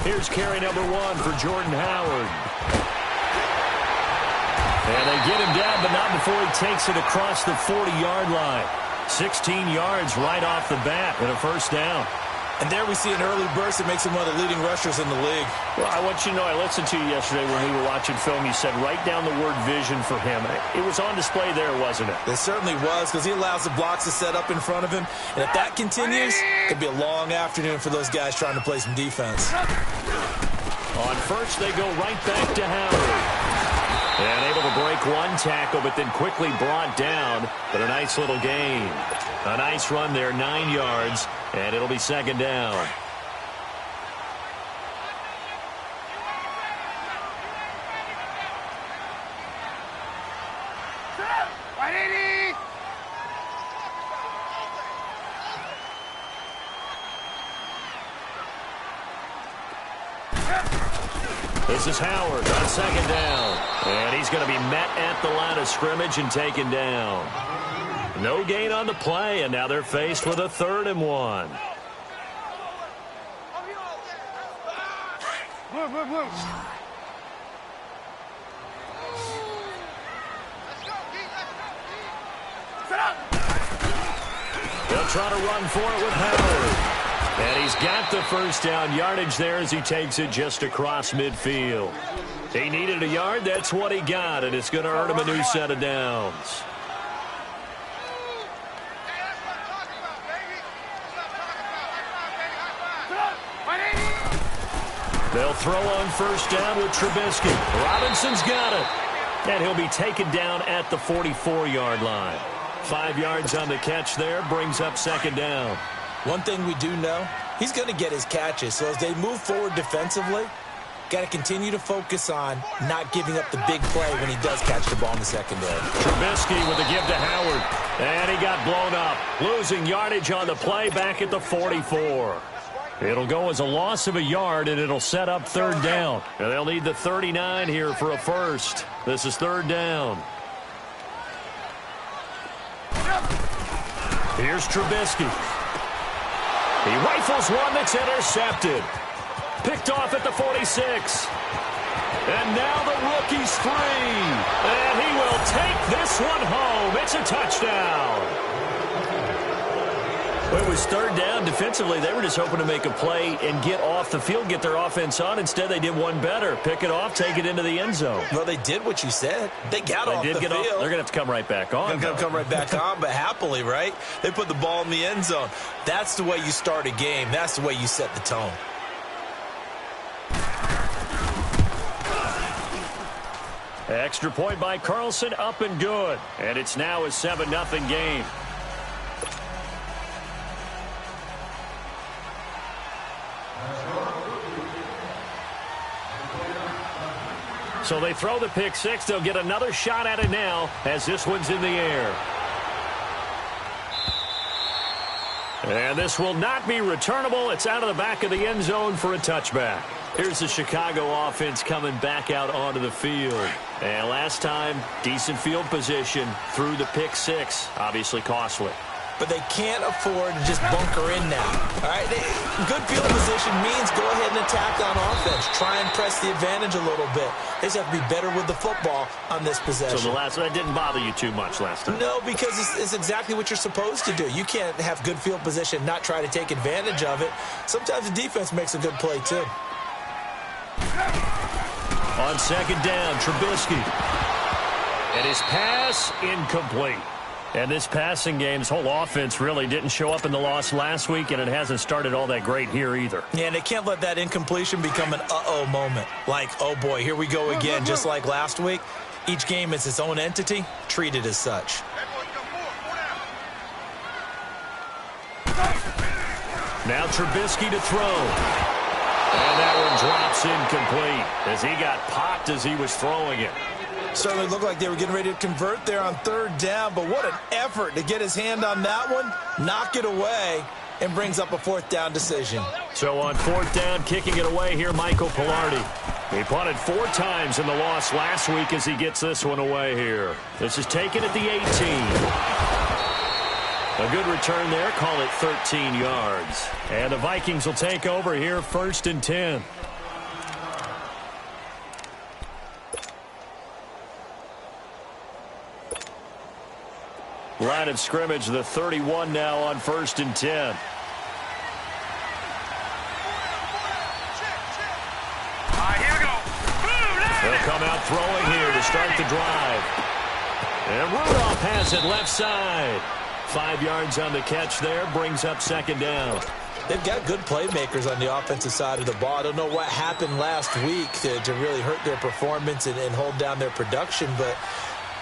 Here's carry number 1 for Jordan Howard. And they get him down, but not before he takes it across the 40-yard line. 16 yards right off the bat and a first down. And there we see an early burst that makes him one of the leading rushers in the league. Well, I want you to know, I listened to you yesterday when we were watching film. You said write down the word vision for him. It was on display there, wasn't it? It certainly was, because he allows the blocks to set up in front of him. And if that continues, it could be a long afternoon for those guys trying to play some defense. On first, they go right back to Howard. And able to break one tackle, but then quickly brought down. But a nice little gain. A nice run there, 9 yards, and it'll be second down. This is Howard on second down. And he's going to be met at the line of scrimmage and taken down. No gain on the play, and now they're faced with a 3rd and 1. They'll try to run for it with Howard. And he's got the first down yardage there as he takes it just across midfield. He needed a yard. That's what he got, and it's going to earn him a new set of downs. They'll throw on first down with Trubisky. Robinson's got it. And he'll be taken down at the 44-yard line. 5 yards on the catch there, brings up second down. One thing we do know, he's going to get his catches. So as they move forward defensively, got to continue to focus on not giving up the big play when he does catch the ball in the secondary. Trubisky with a give to Howard. And he got blown up. Losing yardage on the play back at the 44. It'll go as a loss of a yard, and it'll set up third down. And they'll need the 39 here for a first. This is third down. Here's Trubisky. He rifles one that's intercepted. Picked off at the 46. And now the rookie's free. And he will take this one home. It's a touchdown. Well, it was third down. Defensively, they were just hoping to make a play and get off the field, get their offense on. Instead, they did one better. Pick it off, take it into the end zone. Well, they did what you said. They got off the field. They're going to have to come right back on. They're going to come right back on, but happily, right? They put the ball in the end zone. That's the way you start a game. That's the way you set the tone. Extra point by Carlson, up and good. And it's now a 7-0 game. So they throw the pick six. They'll get another shot at it now as this one's in the air. And this will not be returnable. It's out of the back of the end zone for a touchback. Here's the Chicago offense coming back out onto the field. And last time, decent field position through the pick six. Obviously costly. But they can't afford to just bunker in now. All right, good field position means go ahead and attack on offense. Try and press the advantage a little bit. They just have to be better with the football on this possession. So that didn't bother you too much last time? No, because it's exactly what you're supposed to do. You can't have good field position, not try to take advantage of it. Sometimes the defense makes a good play, too. On second down, Trubisky. And his pass incomplete. And this passing game's whole offense really didn't show up in the loss last week, and it hasn't started all that great here either. Yeah, and they can't let that incompletion become an uh-oh moment. Like, oh boy, here we go again, just like last week. Each game is its own entity, treated as such. Now Trubisky to throw. And that one drops incomplete as he got popped as he was throwing it. Certainly looked like they were getting ready to convert there on third down, but what an effort to get his hand on that one, knock it away, and brings up a fourth down decision. So on fourth down, kicking it away here, Michael Pilardi. He punted 4 times in the loss last week as he gets this one away here. This is taken at the 18. A good return there, call it 13 yards. And the Vikings will take over here, 1st and 10. Line of scrimmage, the 31 now on 1st and 10. They'll come out throwing here to start the drive. And Rudolph has it left side. 5 yards on the catch there, brings up 2nd down. They've got good playmakers on the offensive side of the ball. I don't know what happened last week to really hurt their performance and hold down their production, but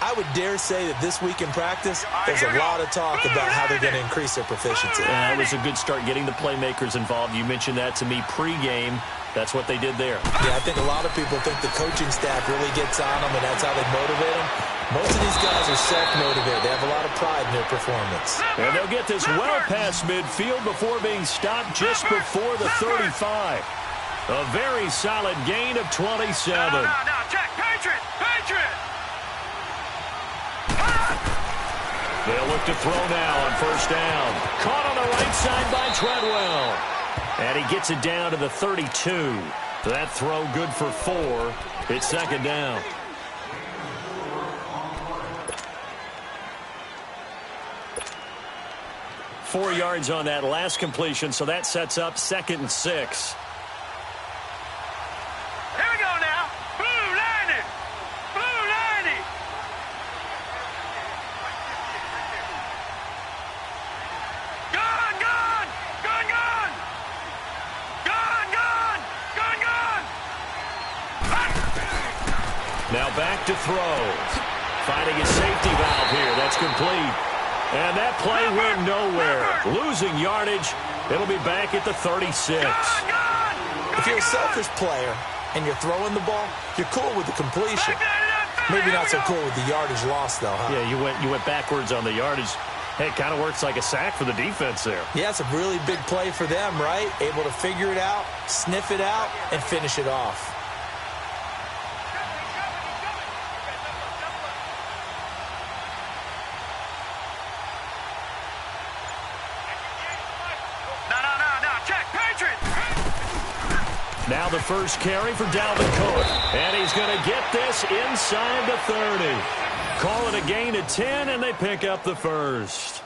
I would dare say that this week in practice, there's a lot of talk about how they're going to increase their proficiency. It was a good start getting the playmakers involved. You mentioned that to me pregame. That's what they did there. Yeah, I think a lot of people think the coaching staff really gets on them, and that's how they motivate them. Most of these guys are self-motivated. They have a lot of pride in their performance. And they'll get this well past midfield before being stopped just before the 35. A very solid gain of 27. No, check. Patriot! They'll look to throw now on 1st down. Caught on the right side by Treadwell. And he gets it down to the 32. That throw good for 4. It's 2nd down. Four yards on that last completion, so that sets up 2nd and 6. Here we go now. Blue 90. Now back to throw. Finding a safety valve here. That's complete. And that play went nowhere. Losing yardage. It'll be back at the 36. If you're a selfish player and you're throwing the ball, you're cool with the completion. Maybe not so cool with the yardage loss, though, huh? Yeah, you went backwards on the yardage. Hey, it kind of works like a sack for the defense there. Yeah, it's a really big play for them, right? Able to figure it out, sniff it out, and finish it off. Now the first carry for Dalvin Cook. And he's going to get this inside the 30. Call it a gain of 10, and they pick up the first.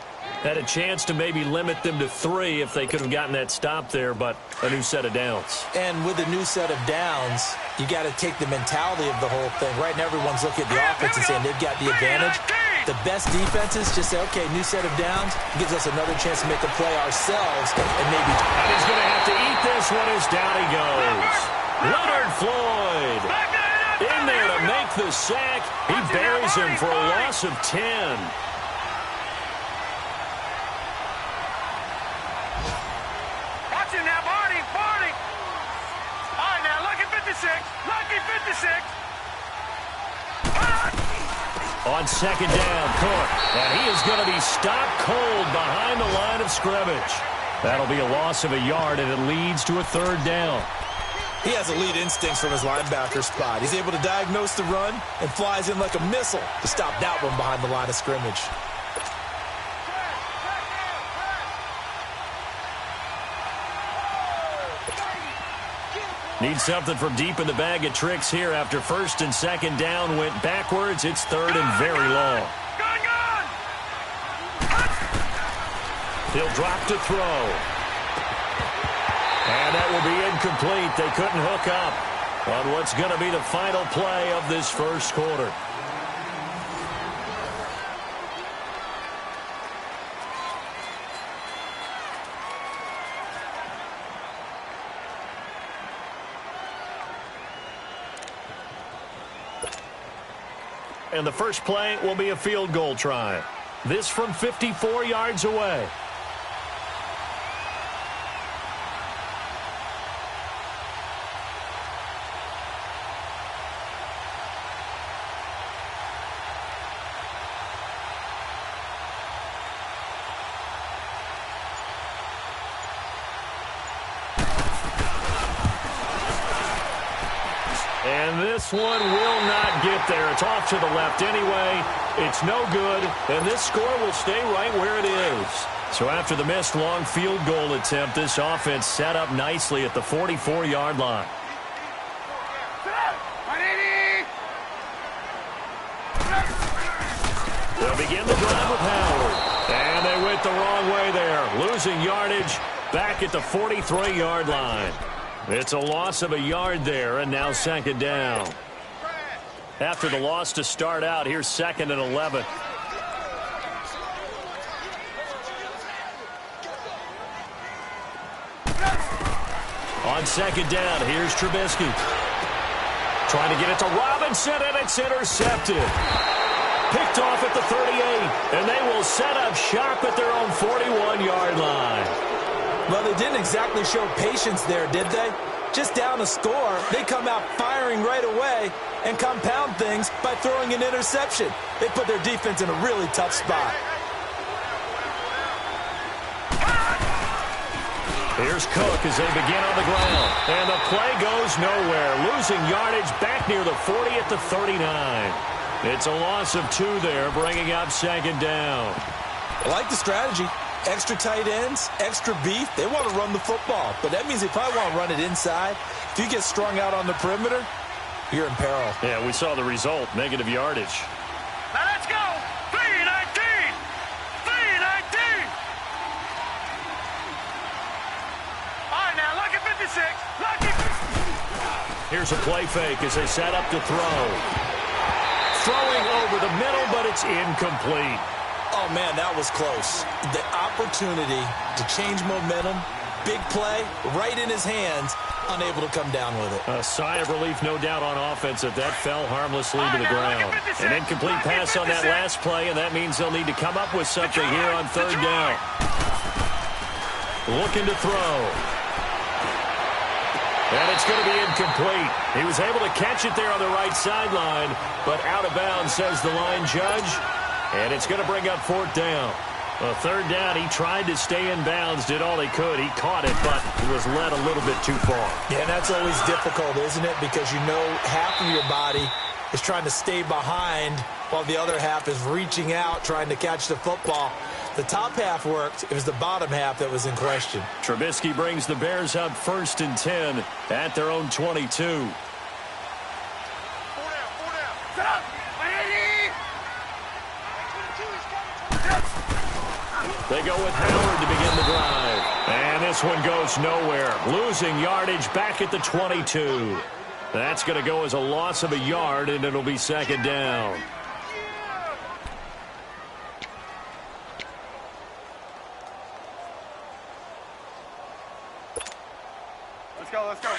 Had a chance to maybe limit them to 3 if they could have gotten that stop there, but a new set of downs. And with a new set of downs, you got to take the mentality of the whole thing. Right now, everyone's looking at the offense and saying they've got the advantage. The best defenses just say, okay, new set of downs gives us another chance to make a play ourselves and maybe. And he's going to have to eat this one as down he goes. Leonard Floyd in there to make the sack. He buries him for a loss of 10. Watch him now, Barney. All right, now, lucky 56. On 2nd down, Cook. And he is going to be stopped cold behind the line of scrimmage. That'll be a loss of a yard, and it leads to a 3rd down. He has elite instincts from his linebacker spot. He's able to diagnose the run and flies in like a missile to stop that one behind the line of scrimmage. Need something from deep in the bag of tricks here after 1st and 2nd down went backwards. It's 3rd and very long. He'll drop to throw. And that will be incomplete. They couldn't hook up on what's going to be the final play of this first quarter. And the first play will be a field goal try. This from 54 yards away. And this one will not get there. It's off to the left anyway. It's no good, and this score will stay right where it is. So after the missed long field goal attempt, this offense set up nicely at the 44-yard line. They'll begin the drive with Howard. it the wrong way there. Losing yardage back at the 43-yard line. It's a loss of a yard there, and now second down. After the loss to start out, here's 2nd and 11. On second down, here's Trubisky. Trying to get it to Robinson, and it's intercepted. Picked off at the 38, and they will set up shop at their own 41-yard line. Well, they didn't exactly show patience there, did they? Just down a score, they come out firing right away and compound things by throwing an interception. They put their defense in a really tough spot. Here's Cook as they begin on the ground. And the play goes nowhere. Losing yardage back near the 40 at the 39. It's a loss of 2 there, bringing up second down. I like the strategy. Extra tight ends, extra beef. They want to run the football, but that means they probably want to run it inside. If you get strung out on the perimeter, you're in peril. Yeah, we saw the result, negative yardage. Now let's go. 3-19. 3-19. All right, now look at 56. Look at. Here's a play fake as they set up to throw. Throwing over the middle, but it's incomplete. Oh, man, that was close. The opportunity to change momentum, big play, right in his hands, unable to come down with it. A sigh of relief, no doubt, on offense that fell harmlessly to the ground. An incomplete pass on that last play, and that means they'll need to come up with something here on third down. Looking to throw. And it's going to be incomplete. He was able to catch it there on the right sideline, but out of bounds, says the line judge. And it's going to bring up 4th down. Well, 3rd down, he tried to stay in bounds, did all he could. He caught it, but was led a little bit too far. Yeah, and that's always difficult, isn't it? Because you know half of your body is trying to stay behind while the other half is reaching out, trying to catch the football. The top half worked. It was the bottom half that was in question. Trubisky brings the Bears up 1st and 10 at their own 22. 4 down. Set up. They go with Howard to begin the drive. And this one goes nowhere. Losing yardage back at the 22. That's going to go as a loss of a yard, and it'll be second down. Let's go, let's go.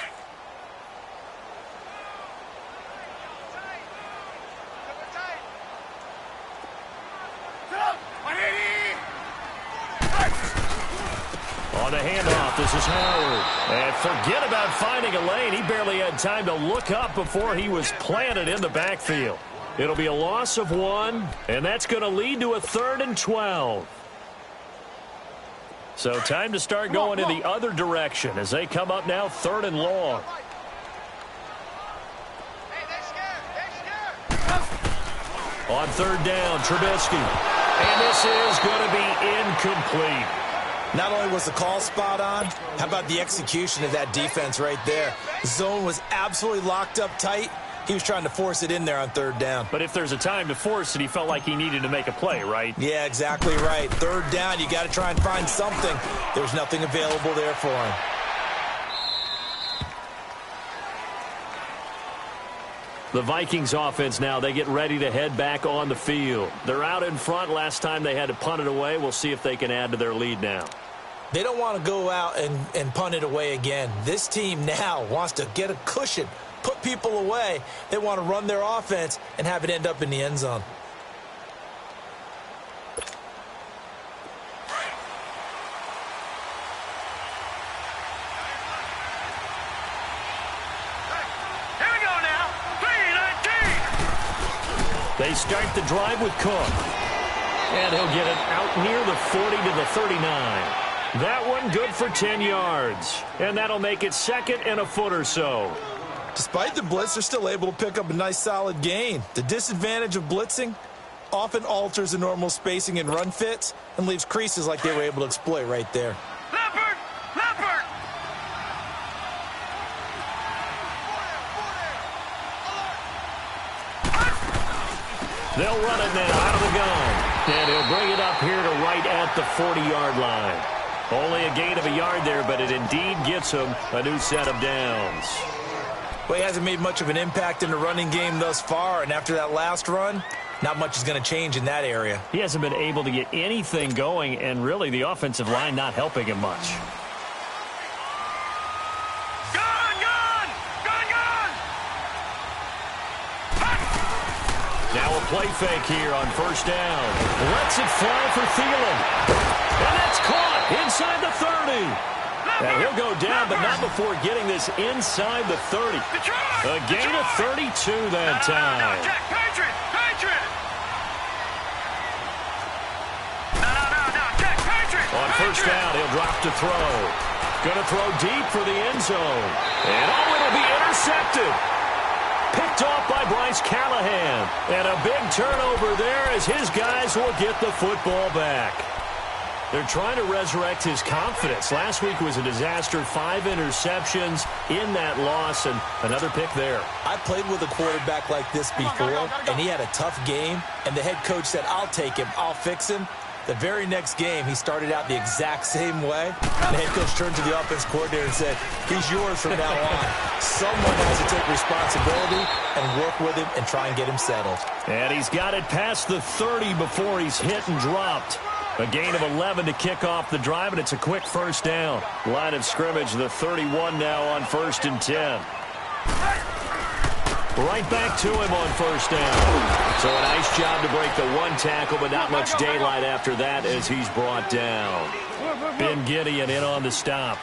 On the handoff, this is Howard. And forget about finding a lane. He barely had time to look up before he was planted in the backfield. It'll be a loss of 1, and that's going to lead to a 3rd and 12. So time to start going in the other direction as they come up now 3rd and long. On 3rd down, Trubisky. And this is going to be incomplete. Not only was the call spot on, how about the execution of that defense right there? The zone was absolutely locked up tight. He was trying to force it in there on 3rd down. But if there's a time to force it, he felt like he needed to make a play, right? Yeah, exactly right. 3rd down, you got to try and find something. There was nothing available there for him. The Vikings offense now, they get ready to head back on the field. They're out in front. Last time they had to punt it away. We'll see if they can add to their lead now. They don't want to go out and punt it away again. This team now wants to get a cushion, put people away. They want to run their offense and have it end up in the end zone. They start the drive with Cook. And he'll get it out near the 40 to the 39. That one good for 10 yards. And that'll make it 2nd and a foot or so. Despite the blitz, they're still able to pick up a nice solid gain. The disadvantage of blitzing often alters the normal spacing and run fits and leaves creases like they were able to exploit right there. Leopard! Leopard! They'll run it now out of the gun. And he'll bring it up here to right at the 40-yard line. Only a gain of a yard there, but it indeed gets him a new set of downs. Well, he hasn't made much of an impact in the running game thus far, and after that last run, not much is going to change in that area. He hasn't been able to get anything going, and really the offensive line not helping him much. Now a play fake here on first down. Lets it fly for Thielen. And that's caught inside the 30. And he'll go down, but not before getting this inside the 30. A gain of 32 that time. On first down, he'll drop to throw. Going to throw deep for the end zone. And it'll be intercepted. Picked off by Bryce Callahan. And a big turnover there as his guys will get the football back. They're trying to resurrect his confidence. Last week was a disaster. 5 interceptions in that loss, and another pick there. I played with a quarterback like this before, and he had a tough game, and the head coach said, I'll take him, I'll fix him. The very next game, he started out the exact same way. The head coach turned to the offense coordinator and said, he's yours from now on. Someone has to take responsibility and work with him and try and get him settled. And he's got it past the 30 before he's hit and dropped. A gain of 11 to kick off the drive, and it's a quick first down. Line of scrimmage, the 31 now on 1st and 10. Right back to him on first down. So a nice job to break the one tackle, but not much daylight after that as he's brought down. Ben Gideon in on the stop.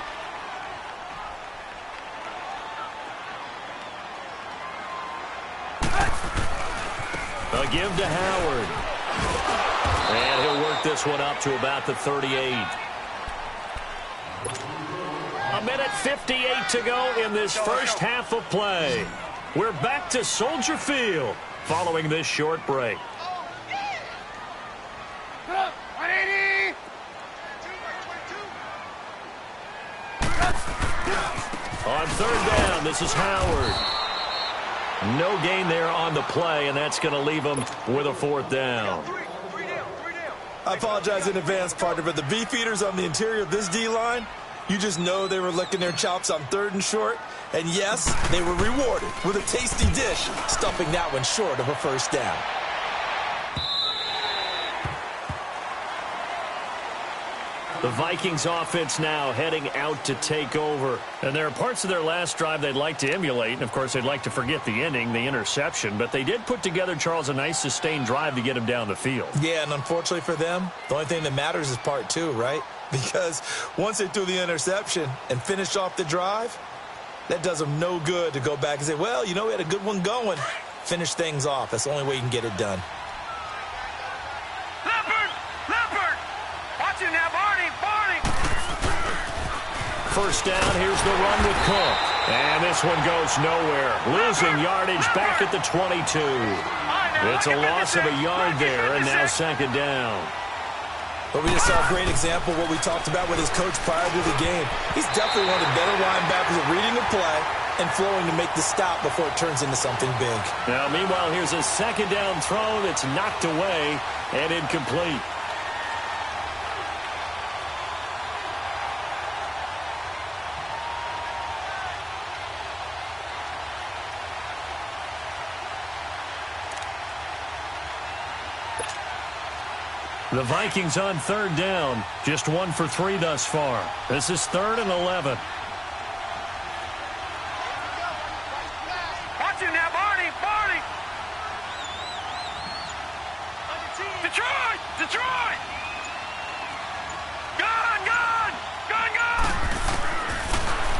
A give to Howard. And he'll work this one up to about the 38. A minute 58 to go in this first half of play. We're back to Soldier Field following this short break. On third down, this is Howard. No gain there on the play, and that's going to leave him with a 4th down. I apologize in advance, partner, but the beefeaters on the interior of this D-line, you just know they were licking their chops on 3rd and short. And yes, they were rewarded with a tasty dish, stuffing that one short of a first down. The Vikings offense now heading out to take over. And there are parts of their last drive they'd like to emulate. And, of course, they'd like to forget the ending, the interception. But they did put together, Charles, a nice sustained drive to get him down the field. Yeah, and unfortunately for them, the only thing that matters is part 2, right? Because once they threw the interception and finished off the drive, that does them no good to go back and say, well, you know, we had a good one going. Finish things off. That's the only way you can get it done. Watch him now, Barney. First down, here's the run with Cook. And this one goes nowhere. Losing yardage back at the 22. It's a loss of a yard there, and now 2nd down. But we just saw a great example of what we talked about with his coach prior to the game. He's definitely one of the better linebackers at reading the play and flowing to make the stop before it turns into something big. Now, meanwhile, here's a 2nd down throw that's knocked away and incomplete. The Vikings on 3rd down, just 1 for 3 thus far. This is 3rd and 11. Watch him now, Barney. Detroit. Gun.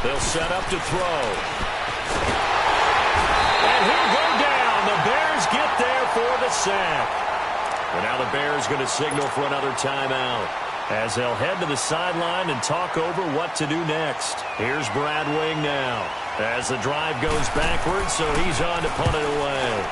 They'll set up to throw. And he'll go down. The Bears get there for the sack. And now the Bears going to signal for another timeout as they'll head to the sideline and talk over what to do next. Here's Brad Wing now as the drive goes backwards, so he's on to punt it away.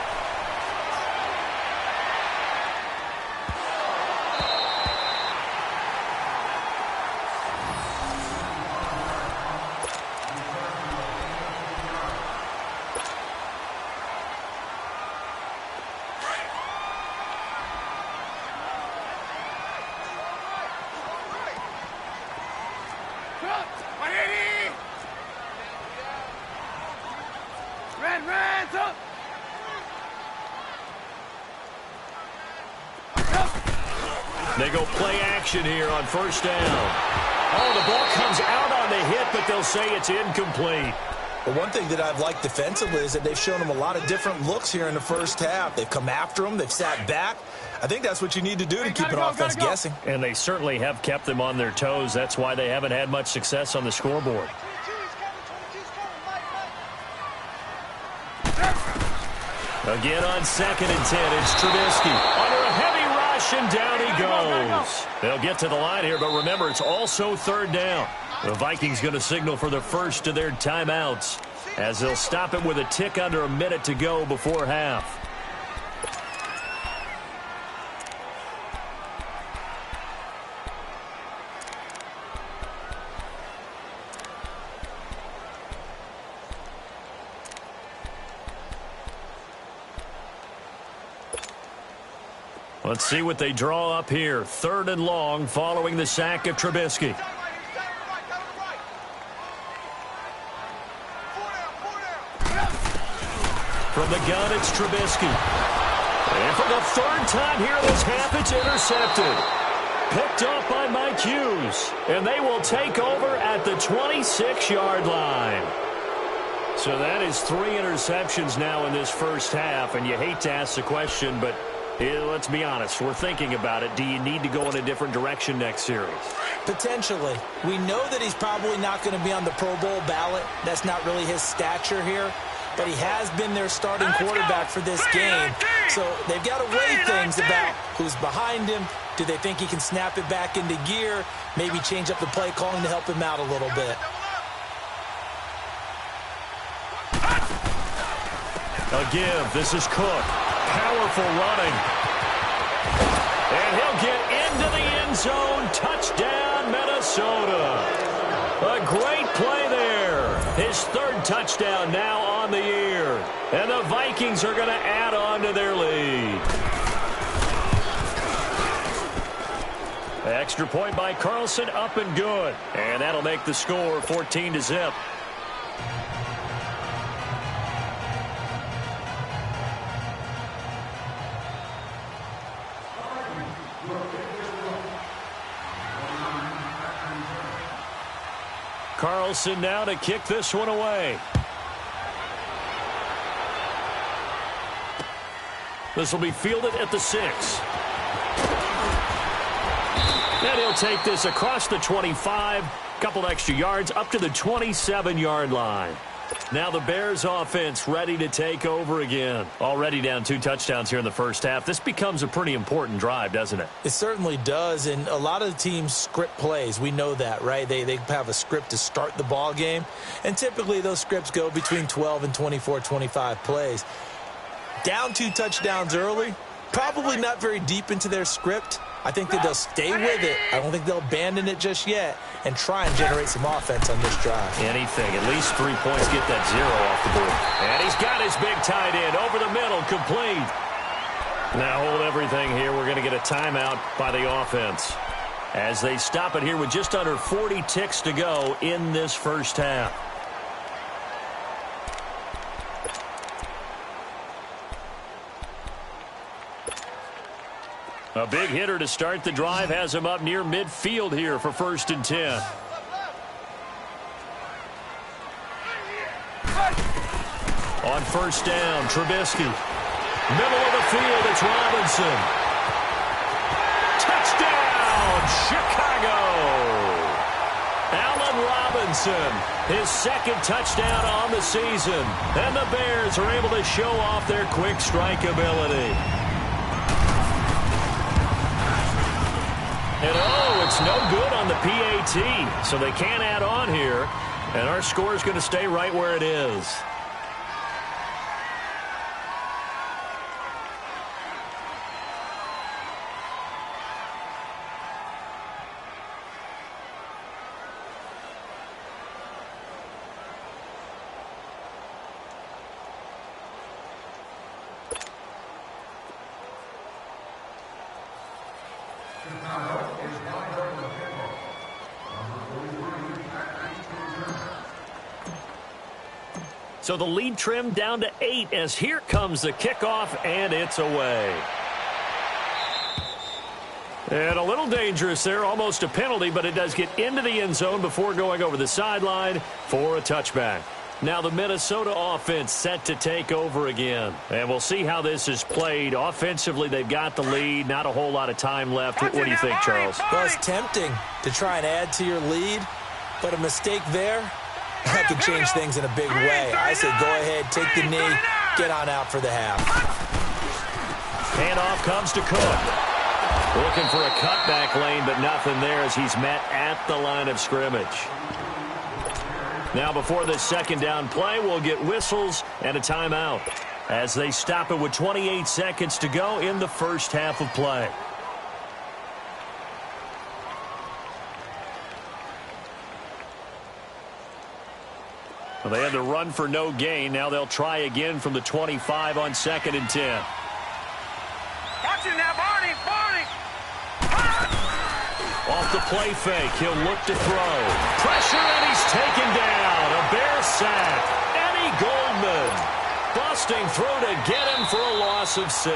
Red, up! They go play action here on first down. Oh, the ball comes out on the hit, but they'll say it's incomplete. Well, one thing that I've liked defensively is that they've shown them a lot of different looks here in the first half. They've come after them. They've sat back. I think that's what you need to do to keep an offense guessing. And they certainly have kept them on their toes. That's why they haven't had much success on the scoreboard. Again on 2nd and 10, it's Trubisky. Under a heavy rush, and down he goes. They'll get to the line here, but remember, it's also 3rd down. The Vikings going to signal for the first of their timeouts, as they'll stop it with a tick under a minute to go before half. Let's see what they draw up here. 3rd and long following the sack of Trubisky. From the gun, it's Trubisky. And for the 3rd time here this half, it's intercepted. Picked off by Mike Hughes. And they will take over at the 26-yard line. So that is 3 interceptions now in this first half. And you hate to ask the question, but let's be honest. We're thinking about it. Do you need to go in a different direction next series? Potentially. We know that he's probably not going to be on the Pro Bowl ballot. That's not really his stature here. But he has been their starting quarterback for this game. So they've got to weigh things about who's behind him. Do they think he can snap it back into gear? Maybe change up the play calling to help him out a little bit. A give. This is Cook. Powerful running. And he'll get into the end zone. Touchdown, Minnesota. A great play there. His 3rd touchdown now on the year. And the Vikings are going to add on to their lead. Extra point by Carlson, up and good. And that'll make the score 14-0. Carlson now to kick this one away. This will be fielded at the 6. And he'll take this across the 25, couple extra yards, up to the 27-yard line. Now the Bears offense ready to take over again. Already down 2 touchdowns here in the first half. This becomes a pretty important drive, doesn't it? It certainly does, and a lot of the teams script plays. We know that, right? They have a script to start the ball game, and typically those scripts go between 12 and 24, 25 plays. Down 2 touchdowns early, probably not very deep into their script. I think that they'll stay with it. I don't think they'll abandon it just yet and try and generate some offense on this drive. Anything. At least 3 points. Get that 0 off the board. And he's got his big tight end over the middle. Complete. Now hold everything here. We're going to get a timeout by the offense as they stop it here with just under 40 ticks to go in this first half. A big hitter to start the drive has him up near midfield here for 1st and 10. On 1st down, Trubisky. Middle of the field, it's Robinson. Touchdown, Chicago! Allen Robinson, his 2nd touchdown on the season. And the Bears are able to show off their quick strike ability. And oh, it's no good on the PAT, so they can't add on here. And our score is going to stay right where it is. So the lead trimmed down to 8 as here comes the kickoff, and it's away. And a little dangerous there, almost a penalty, but it does get into the end zone before going over the sideline for a touchback. Now the Minnesota offense set to take over again. And we'll see how this is played. Offensively, they've got the lead. Not a whole lot of time left. What do you think, Charles? Well, it's tempting to try and add to your lead, but a mistake there, that could change things in a big way. I say go ahead, take the knee, get on out for the half. Handoff comes to Cook. Looking for a cutback lane, but nothing there as he's met at the line of scrimmage. Now before this second down play, we'll get whistles and a timeout as they stop it with 28 seconds to go in the first half of play. Well, they had to run for no gain. Now they'll try again from the 25 on 2nd and 10. Watch it now, Barney. Off the play fake, he'll look to throw. Pressure, and he's taken down. A Bear sack. Eddie Goldman busting through to get him for a loss of 6.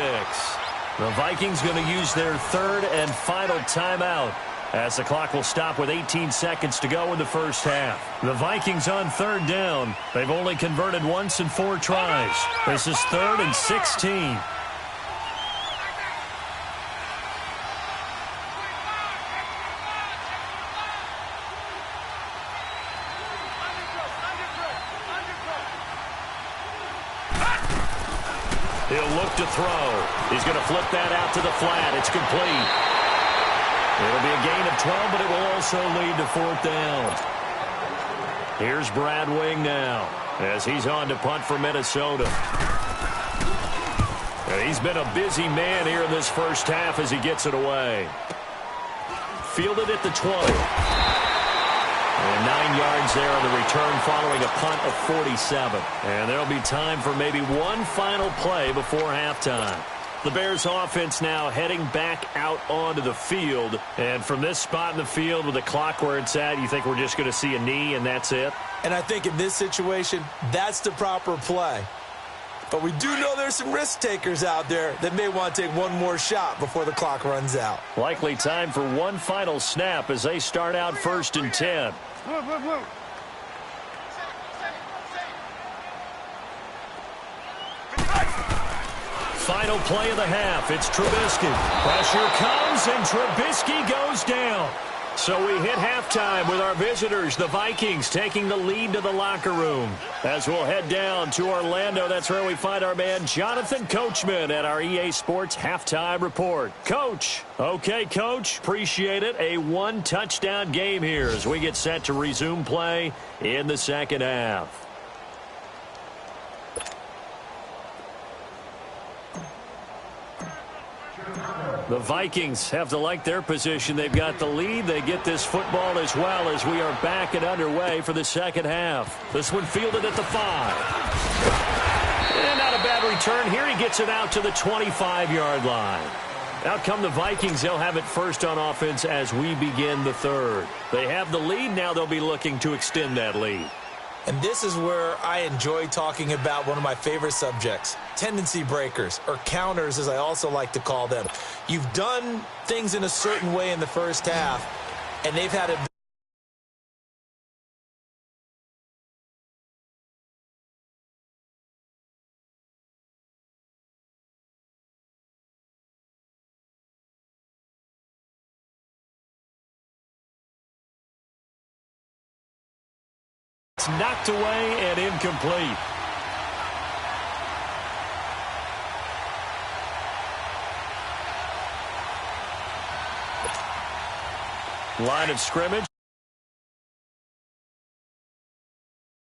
The Vikings going to use their third and final timeout as the clock will stop with 18 seconds to go in the first half. The Vikings on third down. They've only converted once in 4 tries. This is 3rd and 16. He'll look to throw. He's going to flip that out to the flat. It's complete. It'll be a gain of 12, but it will also lead to 4th down. Here's Brad Wing now as he's on to punt for Minnesota. And he's been a busy man here in this first half as he gets it away. Fielded at the 20. And 9 yards there on the return following a punt of 47. And there'll be time for maybe one final play before halftime. The Bears offense now heading back out onto the field. And from this spot in the field with the clock where it's at, you think we're just going to see a knee and that's it? And I think in this situation, that's the proper play. But we do know there's some risk takers out there that may want to take one more shot before the clock runs out. Likely time for one final snap as they start out 1st and 10. Final play of the half. It's Trubisky. Pressure comes, and Trubisky goes down. So we hit halftime with our visitors, the Vikings, taking the lead to the locker room. As we'll head down to Orlando, that's where we find our man Jonathan Coachman at our EA Sports Halftime Report. Coach. Okay, Coach. Appreciate it. A 1-touchdown game here as we get set to resume play in the second half. The Vikings have to like their position. They've got the lead. They get this football as well as we are back and underway for the second half. This one fielded at the 5. And not a bad return here. He gets it out to the 25-yard line. Out come the Vikings. They'll have it first on offense as we begin the third. They have the lead. Now they'll be looking to extend that lead. And this is where I enjoy talking about one of my favorite subjects, tendency breakers, or counters as I also like to call them. You've done things in a certain way in the first half, and they've had a It's knocked away and incomplete. Line of scrimmage